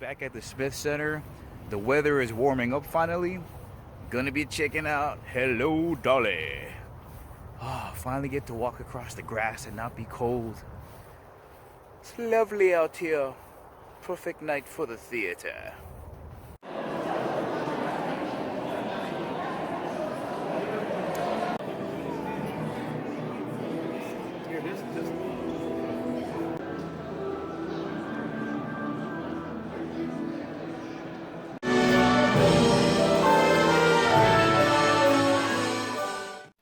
back at the Smith Center. The weather is warming up finally. Gonna be checking out Hello Dolly. Finally get to walk across the grass and not be cold. It's lovely out here. Perfect night for the theater.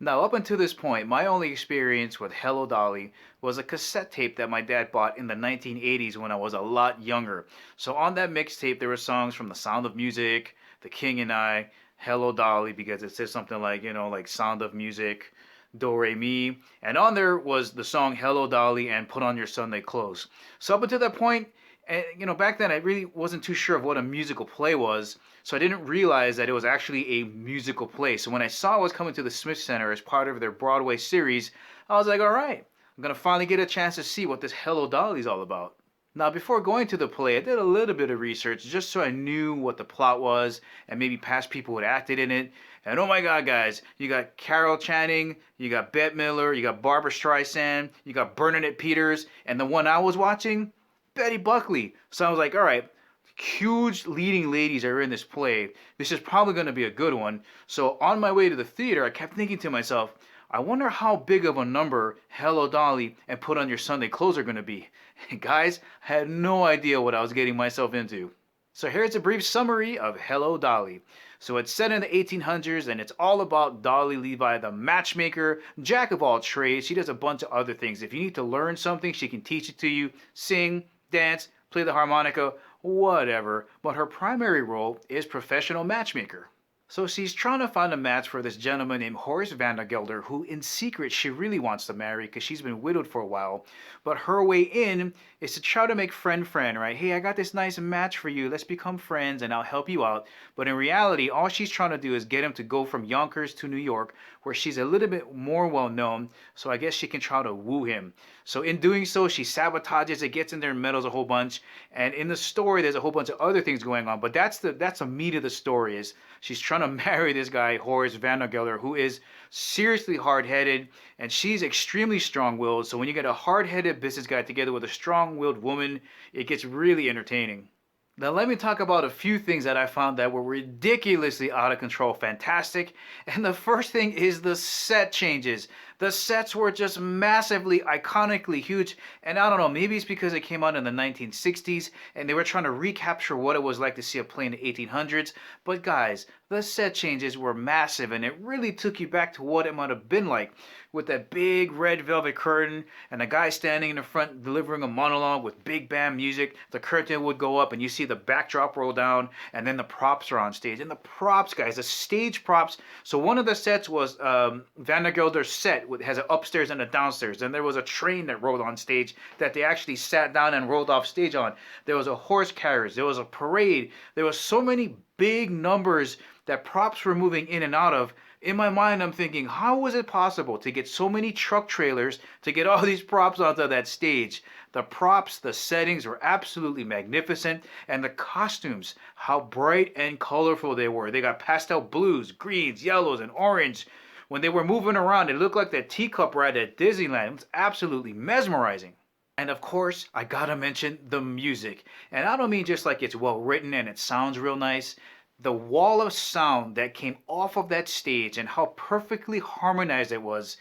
Now, up until this point, my only experience with Hello Dolly was a cassette tape that my dad bought in the 1980s when I was a lot younger. So on that mixtape, there were songs from The Sound of Music, The King and I, Hello Dolly, because it says something like, like Sound of Music, Do Re Mi. And on there was the song Hello Dolly and Put On Your Sunday Clothes. So up until that point, back then I really wasn't too sure of what a musical play was, so I didn't realize that it was actually a musical play. So when I saw it was coming to the Smith Center as part of their Broadway series, I was like, all right, I'm gonna finally get a chance to see what this Hello Dolly is all about. Now, before going to the play, I did a little bit of research just so I knew what the plot was and maybe past people who had acted in it. And oh my God, guys, you got Carol Channing, you got Bette Midler, you got Barbara Streisand, you got Bernadette Peters, and the one I was watching, Betty Buckley. So I was like, all right, huge leading ladies are in this play. This is probably going to be a good one. So on my way to the theater, I kept thinking to myself, I wonder how big of a number Hello Dolly and Put On Your Sunday Clothes are going to be. And guys, I had no idea what I was getting myself into. So here's a brief summary of Hello Dolly. So it's set in the 1800s and it's all about Dolly Levi, the matchmaker, jack of all trades. She does a bunch of other things. If you need to learn something, she can teach it to you. Sing, dance, play the harmonica, whatever. But her primary role is professional matchmaker. So she's trying to find a match for this gentleman named Horace Vandergelder, who in secret she really wants to marry because she's been widowed for a while. But her way in is to try to make friend-friend, right? Hey, I got this nice match for you. Let's become friends and I'll help you out. But in reality, all she's trying to do is get him to go from Yonkers to New York, where she's a little bit more well-known. So I guess she can try to woo him. So in doing so, she sabotages it, gets in there and meddles a whole bunch. And in the story, there's a whole bunch of other things going on. But that's the meat of the story is she's trying to marry this guy, Horace Vandergelder, who is seriously hard-headed, and she's extremely strong-willed. So when you get a hard-headed business guy together with a strong-willed woman, it gets really entertaining. Now let me talk about a few things that I found that were ridiculously out of control, fantastic. And the first thing is the set changes. The sets were just massively, iconically huge. And I don't know, maybe it's because it came out in the 1960s and they were trying to recapture what it was like to see a play in the 1800s. But guys, the set changes were massive and it really took you back to what it might have been like with that big red velvet curtain and a guy standing in the front delivering a monologue with big band music. The curtain would go up and you see the backdrop roll down and then the props are on stage. And the props, guys, the stage props. So one of the sets was Vandergelder's set, has an upstairs and a downstairs. And there was a train that rolled on stage that they actually sat down and rolled off stage on. There was a horse carriage. There was a parade. There was so many big numbers that props were moving in and out of. In my mind, I'm thinking, how was it possible to get so many truck trailers to get all these props onto that stage? The props, the settings were absolutely magnificent, and the costumes, how bright and colorful they were. They got pastel blues, greens, yellows, and orange. When they were moving around, it looked like that teacup ride at Disneyland. It was absolutely mesmerizing. And of course, I gotta mention the music. And I don't mean just like it's well written and it sounds real nice. The wall of sound that came off of that stage and how perfectly harmonized it was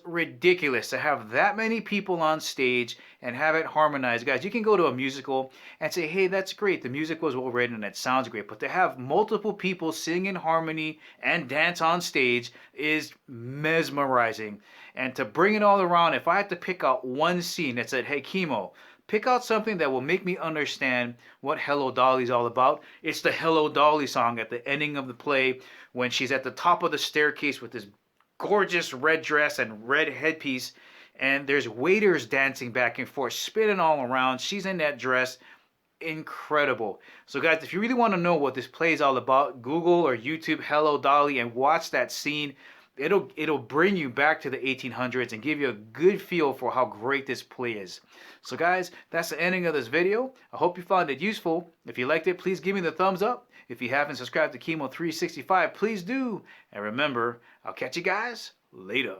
ridiculous to have that many people on stage and have it harmonized. Guys, you can go to a musical and say, hey, that's great. The music was well written and it sounds great. But to have multiple people sing in harmony and dance on stage is mesmerizing. And to bring it all around, if I had to pick out one scene that said, hey, Chemo, pick out something that will make me understand what Hello Dolly is all about. It's the Hello Dolly song at the ending of the play when she's at the top of the staircase with this gorgeous red dress and red headpiece, and there's waiters dancing back and forth, spinning all around. She's in that dress. Incredible. So guys, if you really want to know what this play is all about, Google or YouTube Hello Dolly and watch that scene. it'll bring you back to the 1800s and give you a good feel for how great this play is. So guys, that's the ending of this video. I hope you found it useful. If you liked it, please give me the thumbs up. If you haven't subscribed to Chemo 365, please do. And remember, I'll catch you guys later.